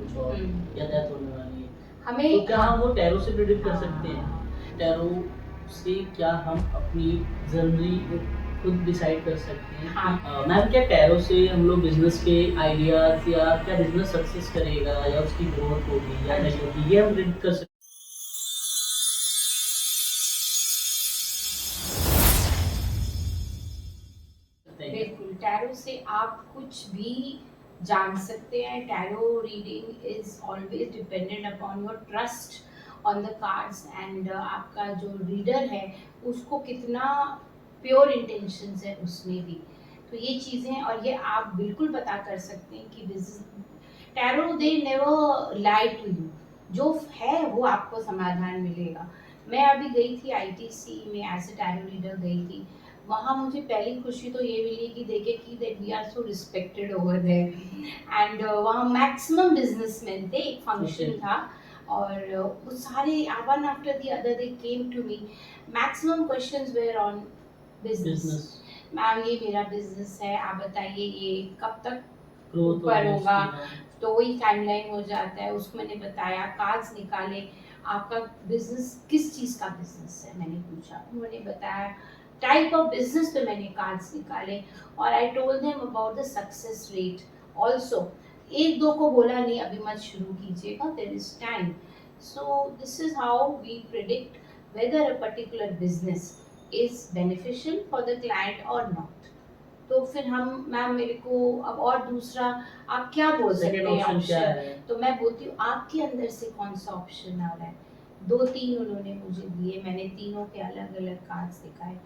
कुछ और या डेथ होने वाली है। तो हमें क्या हम वो टैरो से प्रेडिक्ट कर सकते हैं? हाँ। टैरो से क्या हम अपनी ज़िंदगी खुद डिसाइड कर सकते हैं कि हाँ, मैम क्या टैरो से हम लोग बिज़नेस के आइडियाज़ या क्या बिज़नेस सक्सेस करेगा या उसकी ग्रोथ होगी या हाँ नहीं जी। होगी, ये हम प्रेडिक्ट कर सकते हैं? बिल्कुल, टैरो से आप कुछ भी जान सकते हैं। Tarot reading is always dependent upon your trust on the cards and आपका जो रीडर है, उसको कितना प्योर इंटेंशंस है उसमें भी। तो ये चीज़ें और ये आप बिल्कुल पता कर सकते हैं कि tarot they never lie to you. जो है वो आपको समाधान मिलेगा। मैं अभी गई थी आईटीसी में एज़ अ टैरो रीडर गई थी। वहाँ मुझे पहली खुशी तो ये मिली कि देखे कि that we are so respected over there and वहाँ मैक्सिमम बिजनेसमैन थे। एक ओके, फंक्शन था और वो सारे one after the other they came to me. Maximum questions were on business. Business ma'am ये मेरा बिजनेस है, आप बताइए ये कब तक ग्रोथ ऊपर होगी होगा। उसकी, हाँ। तो वही टाइमलाइन हो जाता है। उसको मैंने बताया, कार्ड्स निकाले, आपका बिजनेस किस चीज़ का बिजनेस है मैंने पूछा, उन्होंने बताया। टाइप ऑफ बिजनेस पे मैंने कार्ड्स निकाले और I told them about the success rate also. एक दो को बोला नहीं अभी मत शुरू कीजिएगा, there is time. So this is how we predict whether a particular business is beneficial for the client और नॉट। तो फिर हम मैम मेरे को अब और दूसरा आप क्या बोल सेकंड सकते हैं ऑप्शन क्या ऑप्शन? है? तो मैं बोलती हूँ आपके अंदर से कौन सा ऑप्शन आ रहा है। दो तीन उन्होंने मुझे दिए, मैंने तीनों के अलग अलग कार्ड्स दिखाए।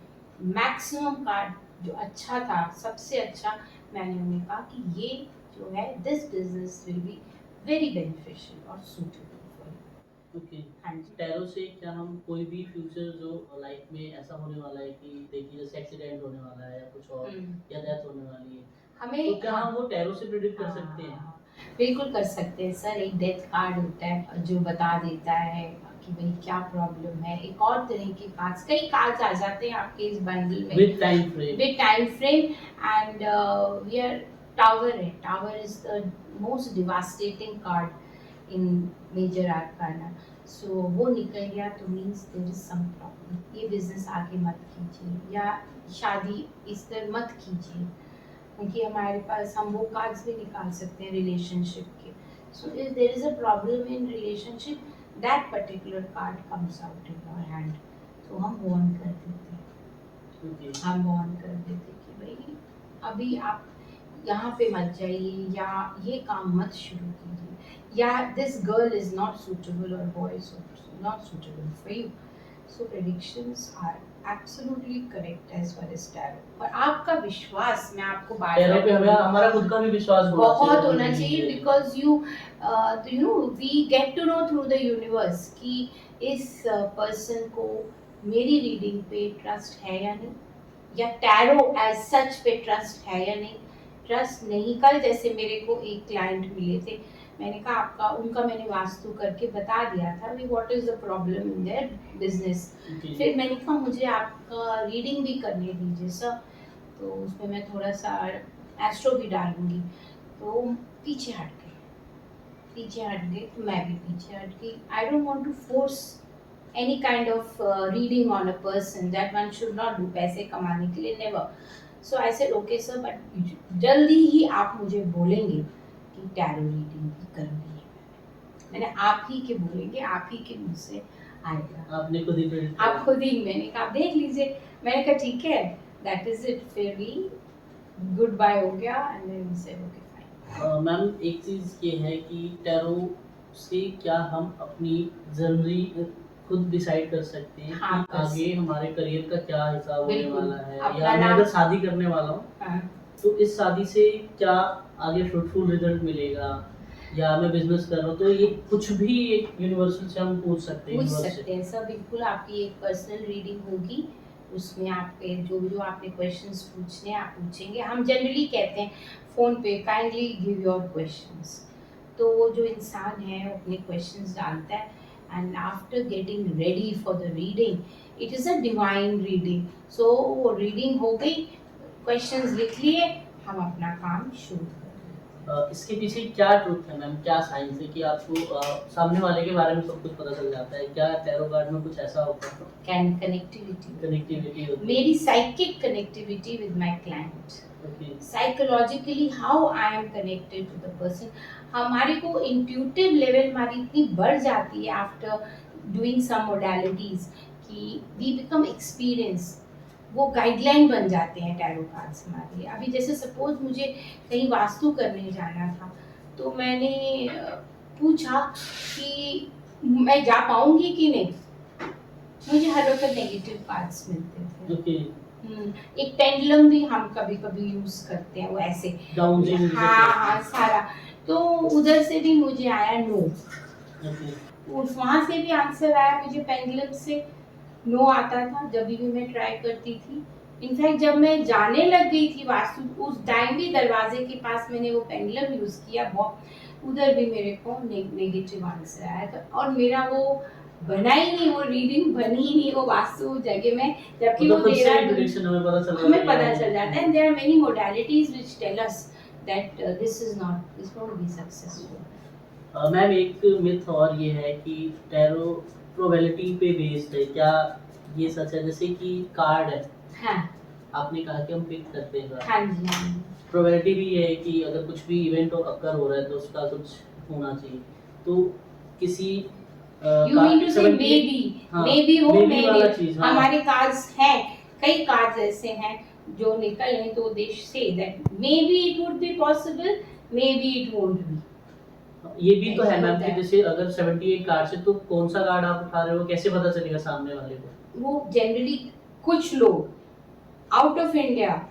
मैक्सिमम कार्ड जो अच्छा था, सबसे अच्छा, मैंने उन्हें कहा कि ये जो है this business will be very beneficial और सूटेबल फॉर ओके। यू। हाँ जी। टैरो से क्या हम कोई भी फ्यूचर जो लाइफ में ऐसा होने वाला है कि देखिए जैसे एक्सीडेंट होने वाला है या कुछ और हम्म। या डेथ होने वाली है, तो हमें क्या हाँ हम वो टैरो से प्रेडिक्ट कर सकते हैं? हाँ, बिल्कुल कर सकते हैं सर। एक डेथ कार्ड होता है जो बता देता है कि भाई क्या प्रॉब्लम है। एक और तरह के कार्ड्स, कई कार्ड्स आ जाते हैं आपके इस बंडल में with time frame. With time frame and we are tower है। Tower is the most devastating card in major arcana. So वो निकल गया तो means there is some problem. ये बिजनेस आगे मत कीजिए या शादी इस तरह मत कीजिए, क्योंकि हमारे पास हम वो कार्ड्स भी निकाल सकते हैं रिलेशनशिप के। So if there is a problem in relationship, that particular card comes out in your hand. तो हम वार्न कर देते हैं। ओके, हम वार्न कर देते कि भाई अभी आप यहाँ पे मत जाइए या ये काम मत शुरू कीजिए या this girl is not suitable और boy is not suitable for you. So predictions are absolutely correct as far as tarot. और आपका विश्वास, मैं आपको बार टैरो बार पे हमें बोलूँगी, हमारा खुद का भी विश्वास होना चाहिए बहुत अपनी होना रीडिंग चाहिए पे। Because you know we get to know through the universe कि इस पर्सन को मेरी रीडिंग पे ट्रस्ट है या नहीं, या टैरो एज सच पे ट्रस्ट है या नहीं। ट्रस्ट नहीं, कल जैसे मेरे को एक क्लाइंट मिले थे, मैंने कहा आपका उनका मैंने वास्तु करके बता दिया था कि what is the problem in their business. Okay, फिर मैंने कहा मुझे आपका रीडिंग भी करने दीजिए सर। तो उसमें मैं थोड़ा सा एस्ट्रो भी डालूंगी। तो पीछे हट गए, पीछे हट गए तो मैं भी पीछे हट गई। I don't want to force any kind of reading on a person that one should not do पैसे कमाने के लिए, never. So I said okay sir, but जल्दी ही आप मुझे बोलेंगे कि टैरो रीडिंग भी करनी है। मैंने आप ही के बोलेंगे, आप ही के मुंह से आएगा। आपने खुद ही प्रेडिक्ट आप करा। खुद ही, मैंने कहा आप देख लीजिए। मैंने कहा ठीक है, दैट इज इट। फिर भी गुड बाय हो गया and then we said okay fine. Ma'am एक चीज़ ये है कि टैरो से क्या हम अपनी ज़िंदगी खुद डिसाइड कर सकते हैं हाँ कि कर आगे सकते हमारे करियर का क्या हिसाब होने बिल्कुल वाला है या अपना मैं नाम। अगर शादी करने वाला हूँ, हाँ, तो इस शादी से क्या आगे फ्रूटफुल रिजल्ट मिलेगा या मैं बिज़नेस कर रहा हूँ, तो ये कुछ भी एक यूनिवर्सल से हम पूछ सकते हैं पूछ यूनिवर्स से। सकते हैं सर, बिल्कुल आपकी एक पर्सनल रीडिंग होगी। उसमें आपके जो जो आपने क्वेश्चंस पूछने हैं आप पूछेंगे। हम जनरली कहते हैं फ़ोन पे काइंडली गिव योर क्वेश्चंस। तो वो जो इंसान है वो अपने क्वेश्चंस डालता है and after getting ready for the reading, it is a divine reading. So वो रीडिंग हो गई, क्वेश्चंस लिख लिए, हम अपना काम शुरू कर देते हैं। इसके पीछे क्या ट्रुथ है मैम, क्या साइंस है कि आपको सामने वाले के बारे में सब कुछ पता चल जाता है? क्या टैरो कार्ड में कुछ ऐसा होता है? कैन कनेक्टिविटी, कनेक्टिविटी होती है? मेरी psychic connectivity with my client, okay. Psychologically how I am connected to the person, हमारे को इंट्यूटिव लेवल हमारी इतनी बढ़ जाती है आफ्टर डूइंग सम मोडालिटीज कि वी बिकम एक्सपीरियंस, वो गाइडलाइन बन जाते हैं टैरो कार्ड्स हमारे लिए। अभी जैसे सपोज मुझे कहीं वास्तु करने जाना था, तो मैंने पूछा कि मैं जा पाऊंगी कि नहीं, मुझे हर वक्त नेगेटिव कार्ड्स मिलते थे। ओके। एक पेंडुलम भी हम कभी कभी यूज करते हैं, वो ऐसे डाउन हाँ सारा, तो उधर से भी मुझे आया नो, ओके। वहां से भी आंसर आया मुझे, पेंडुलम से नो आता था जब भी मैं ट्राई करती थी। इनफैक्ट जब मैं जाने लग गई थी वास्तु, उस टाइम भी दरवाजे के पास मैंने वो पेंडुलम यूज किया बहुत, उधर भी मेरे को नेगेटिव आंसर आया था, और मेरा वो बना ही नहीं, वो रीडिंग बनी ही नहीं वो वास्तु जगह में, जबकि वो खुद से मेरा ही prediction हमें पता चल हमें पता चल जाता है। There are many modalities which tell us that this is not, this won't be successful. Ma'am एक मिथ और ये है कि टैरो प्रोबेबिलिटी पे बेस्ड है, क्या ये सच है? जैसे कि कार्ड है, हाँ आपने कहा कि हम पिक करते हैं कार्ड, हाँ जी हाँ जी। प्रोबेबिलिटी भी है कि अगर कुछ भी इवेंट अकर हो रहा है तो उसका कुछ होना चाहिए, तो किसी यू मीन टू से बेबी, हाँ, बेबी हो, baby वाला बेबी चीज, हाँ। हमारे कार्ड्स हैं, कई कार्ड्स ऐसे हैं जो निकल हैं, तो दे से that maybe it would be possible, maybe it won't be. ये भी तो है ऐसा मैम होता कि है। जैसे अगर 78 कार्ड से तो कौन सा कार्ड आप उठा रहे हो कैसे पता चलेगा सामने वाले को? वो जनरली कुछ लोग आउट ऑफ इंडिया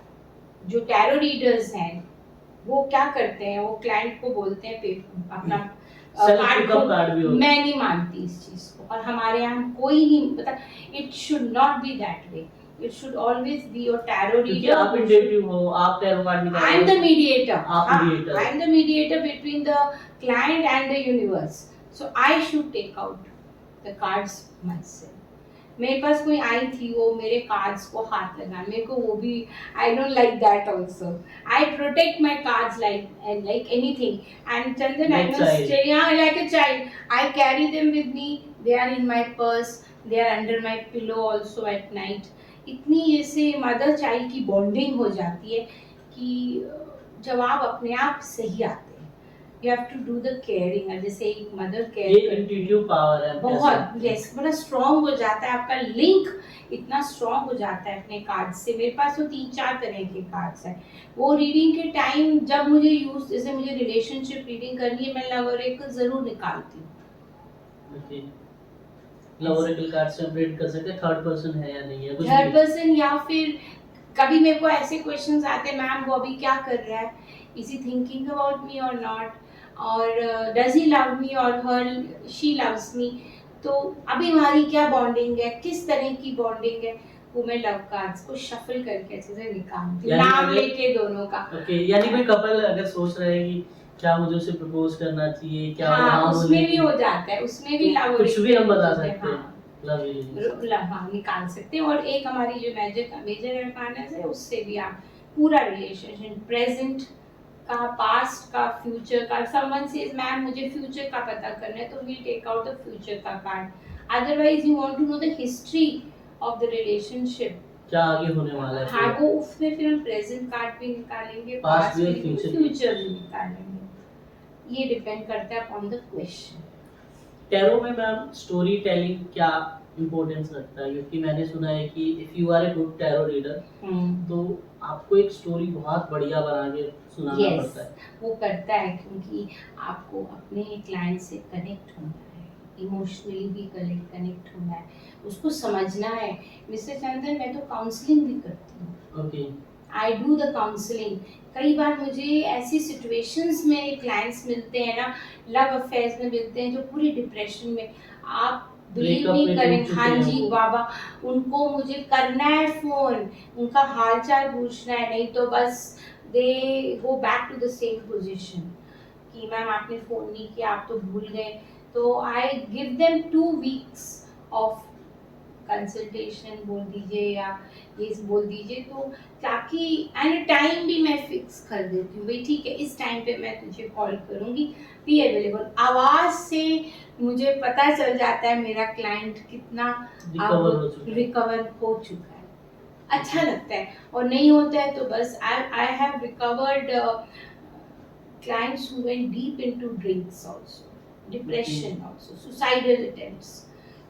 जो टैरो रीडर्स हैं, वो क्या करते हैं, वो क्लाइंट को बोलते हैं अपना सेल्फ कार्ड पिकअप को, कार्ड भी होता मैं नहीं मानती इस चीज को, और हमारे यहाँ कोई नहीं पता, it should not be that way, it should always be your tarot क्योंकि रीडर। आप इंट्यूटिव हो, आप टैरो कार्ड निकाल I रहे am हो, the mediator. आप mediator I am the mediator between the client and the universe. So I should take out the cards myself. मेरे पास कोई आई थी, वो मेरे कार्ड्स को हाथ लगा, मेरे को वो भी I don't like that also, I protect my cards like anything, and Chandan I must say like a child, I carry them with me, they are in my purse, they are under my pillow also at night. इतनी ऐसे mother child की bonding हो जाती है कि जवाब अपने आप सही आते हैं। You have to do the caring, जैसे एक मदर केयर ये इंट्यूटिव पावर है बहुत, यस, बड़ा स्ट्रॉन्ग हो जाता है आपका लिंक, इतना स्ट्रॉन्ग हो जाता है अपने कार्ड से। मेरे पास तो 3-4 तरह के कार्ड्स हैं, वो रीडिंग के टाइम जब मुझे यूज, जैसे मुझे रिलेशनशिप रीडिंग करनी है, मैं लव ओरेकल जरूर निकालती हूँ। ओके, लव ओरेकल कार्ड से हम रीड कर सकते हैं थर्ड पर्सन है या नहीं है, कुछ थर्ड भी। पर्सन, या फिर कभी मेरे को ऐसे क्वेश्चंस आते हैं, मैम वो अभी क्या कर रहा है, is he thinking about me और नॉट, और डज ही लव मी और हर शी लव्स मी, तो अभी हमारी क्या बॉन्डिंग है, किस तरह की बॉन्डिंग है, वो मैं लव कार्ड्स को शफल करके अच्छे से निकालती हूँ, नाम लेके दोनों का। ओके, यानी कोई कपल अगर सोच रहे हैं कि क्या मुझे उसे प्रपोज करना चाहिए, क्या हाँ, वहाँ उसमें भी हो जाता है, उसमें भी लव, कुछ भी हम बता सकते हैं, हाँ, लव हाँ निकाल सकते हैं। और एक हमारी जो मेजर अरकानस है, उससे भी आप पूरा रिलेशनशिप, प्रेजेंट का, पास्ट का, फ्यूचर का, समवन सेज मैम मुझे फ्यूचर का पता करना है, तो we take out the future का card, otherwise you want to know the history of the relationship, क्या आगे होने वाला है, हाँ, वो उसमें फिर हम प्रेजेंट कार्ड भी निकालेंगे, पास्ट भी, फ्यूचर भी निकालेंगे, ये डिपेंड करता है अपॉन द क्वेश्चन। टैरो में मैम स्टोरी टेलिंग क्या इम्पोर्टेंस रखता है? क्योंकि मैंने सुना है कि if you are a good tarot reader तो आपको एक स्टोरी बहुत बढ़िया बना के सुनाना पड़ता है। वो करता है, क्योंकि आपको अपने क्लाइंट से कनेक्ट होना है, इमोशनली भी कनेक्ट होना है, उसको समझना है। मिस्टर चंदन, मैं तो काउंसलिंग भी करती हूँ। Okay, I do the counselling. कई बार मुझे ऐसी सिचुएशंस में क्लाइंट्स मिलते हैं ना, लव अफेयर्स में मिलते हैं, जो पूरी डिप्रेशन में, आप बिलीव नहीं करेंगे, हाँ जी बाबा, उनको मुझे करना है फोन, उनका हालचाल पूछना है, नहीं तो बस they go back to the same position कि मैम आपने फोन नहीं किया, आप तो भूल गए। तो I give them 2 weeks of consultation बोल दीजिए या ये बोल दीजिए, तो ताकि एंड टाइम भी मैं फिक्स कर देती हूँ, भाई ठीक है इस टाइम पे मैं तुझे कॉल करूँगी, बी अवेलेबल। आवाज़ से मुझे पता चल जाता है मेरा क्लाइंट कितना रिकवर हो चुका है, अच्छा लगता है। और नहीं होता है तो बस I have recovered clients who went deep into drinks also, depression also, suicidal attempts।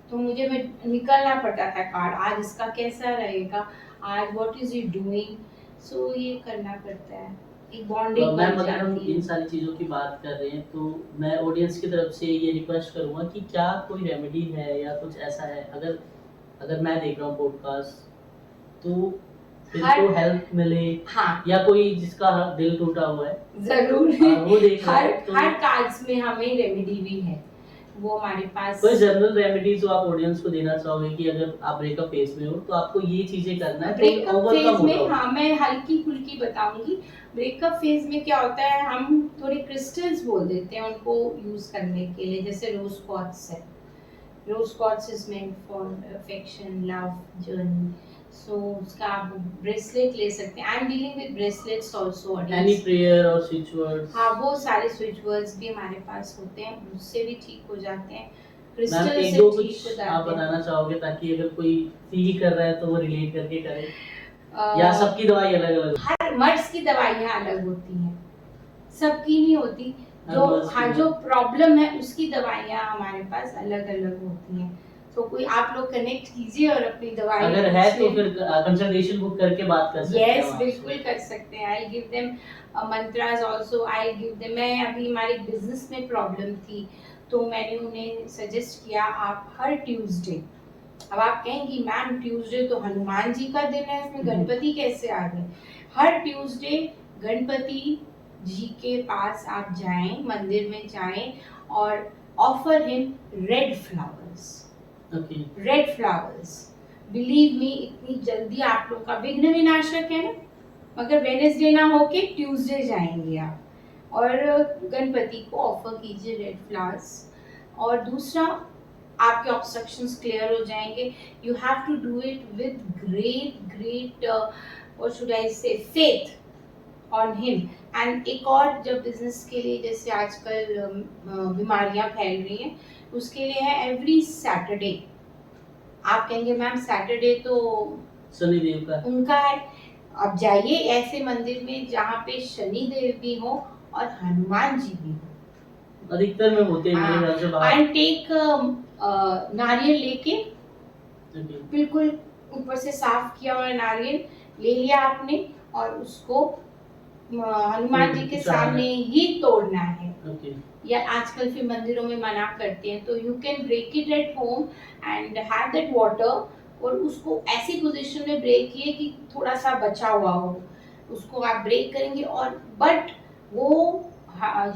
तो मुझे मैं निकलना पड़ता था कार्ड, आज इसका कैसा रहेगा, आज व्हाट इज ही डूइंग, सो ये करना पड़ता है, एक बॉन्डिंग मैम बन अगर हम जाती इन है। सारी चीज़ों की बात कर रहे हैं तो मैं ऑडियंस की तरफ से ये रिक्वेस्ट करूँगा कि क्या कोई रेमेडी है या कुछ ऐसा है, अगर अगर मैं देख रहा हूँ पॉडकास्ट तो जिनको हेल्प मिले, हाँ, या कोई जिसका दिल टूटा हुआ है जरूर वो देख रहा हर है तो हर कार्ड्स में हमें रेमेडी भी है, वो हमारे पास कोई जनरल रेमेडी जो आप ऑडियंस को देना चाहोगे कि अगर आप ब्रेकअप फेज में हो तो आपको ये चीजें करना है तो ब्रेकअप ओवरकम फेज में। होगा। हाँ, मैं हल्की फुल्की बताऊंगी। ब्रेकअप फेज में क्या होता है, हम थोड़े क्रिस्टल्स बोल देते हैं उनको यूज करने के लिए, जैसे रोज क्वार्ट्ज है, rose quartz is meant for affection, love journey, so उसका आप ब्रेसलेट ले सकते हैं। I am dealing with bracelets also. Any prayer और स्विच वर्ड्स, हाँ, वो सारे स्विच वर्ड्स भी हमारे पास होते हैं, उससे भी ठीक हो जाते हैं, मैम क्रिस्टल एक से दो ठीक हो कुछ आप जाते हैं। बताना चाहोगे ताकि अगर कोई फील कर रहा है तो वो रिलेट करके करे, या सबकी दवाई अलग अलग? हर मर्ज की दवाइयाँ अलग होती हैं, सबकी नहीं होती। जो हाँ, जो प्रॉब्लम है उसकी दवाइयाँ हमारे पास अलग अलग होती हैं, तो कोई आप लोग कनेक्ट कीजिए और अपनी दवाई अगर है तो फिर कंसल्टेशन बुक करके बात कर सकते हैं। यस, बिल्कुल कर सकते हैं। I give them mantras also, I give them. मैं अभी हमारे बिजनेस में प्रॉब्लम थी तो मैंने उन्हें सजेस्ट किया आप हर ट्यूसडे, अब आप कहेंगी मैम ट्यूसडे तो हनुमान जी का दिन है, इसमें गणपति कैसे आ गए? हर ट्यूसडे गणपति जी के पास आप जाएं, मंदिर में जाएं और offer him red flowers. Red flowers, believe me, इतनी जल्दी आप लोग का विघ्न विनाशक है ना, मगर वेनेसडे ना होके ट्यूसडे जाएंगे आप और गणपति को ऑफर कीजिए रेड फ्लावर्स। और दूसरा, आपके ऑब्स्ट्रक्शंस क्लियर हो जाएंगे। You have to do it with great what should I say faith on him. And एक और, जब बिजनेस के लिए जैसे आजकल बीमारियां फैल रही हैं, उसके लिए है एवरी सैटरडे। आप कहेंगे मैम सैटरडे तो शनिदेव का उनका है, अब जाइए ऐसे मंदिर में जहाँ पे शनि देव भी हो और हनुमान जी भी हो, अधिकतर में होते हैं मेरे घर से बाहर। एंड टेक नारियल लेके, बिल्कुल ऊपर से साफ किया हुआ नारियल ले लिया आपने और उसको हनुमान जी के सामने ही तोड़ना है। या आजकल फिर मंदिरों में मना करते हैं, तो you can break it at home and have that water, और उसको ऐसी पोजीशन में ब्रेक किए कि थोड़ा सा बचा हुआ हो, उसको आप ब्रेक करेंगे। और बट वो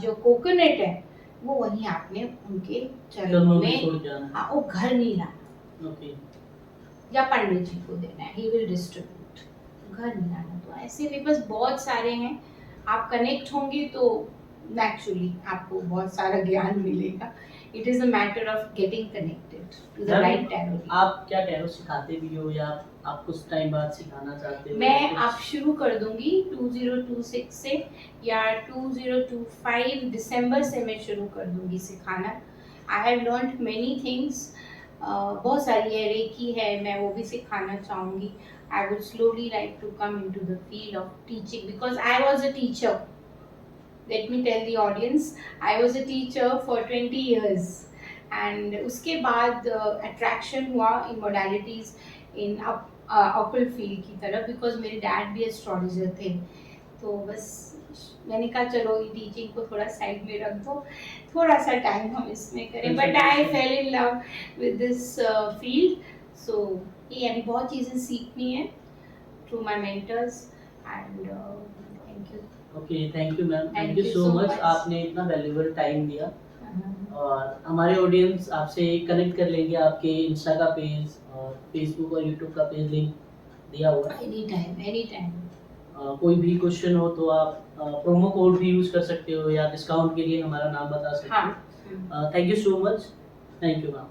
जो कोकोनट है वो वहीं आपने उनके चरणों में, हाँ, वो घर नहीं लाना, या पंडित जी को देना है, ही विल डिस्ट्रीब्यूट, घर नहीं लाना। तो ऐसे पेपर्स बहुत सारे हैं, आप कनेक्ट होंगे तो नेचुरली आपको बहुत सारा ज्ञान मिलेगा। It is a matter of getting connected to the right tarot. आप क्या टैरो सिखाते भी हो या आप कुछ टाइम बाद सिखाना चाहते हो? मैं आप शुरू कर दूंगी 2026 से या 2025 दिसंबर से मैं शुरू कर दूंगी सिखाना। I have learned many things, बहुत सारी है, रेकी है, मैं वो भी सिखाना चाहूँगी। I would slowly like to come into the field of teaching because I was a teacher. Let me tell the audience, I was a teacher for 20 years and उसके बाद attraction हुआ in modalities in occult field की तरफ, because मेरे dad भी astrologer थे, तो बस मैंने कहा चलो ये टीचिंग को थोड़ा साइड में रख दो, थोड़ा सा टाइम हम इसमें करें। But I fell in love with this field, so ये अभी बहुत चीज़ें सीखनी है through my mentors and thank you. Okay, thank you ma'am, thank you so much, आपने इतना वैल्यूएबल टाइम दिया। और हमारे ऑडियंस आपसे कनेक्ट कर लेंगे, आपके इंस्टा का पेज और फेसबुक और यूट्यूब का पेज लिंक दिया हुआ है। एनी टाइम कोई भी क्वेश्चन हो तो आप प्रोमो कोड भी यूज कर सकते हो या डिस्काउंट के लिए हमारा नाम बता सकते हो। Thank you so much, thank you ma'am.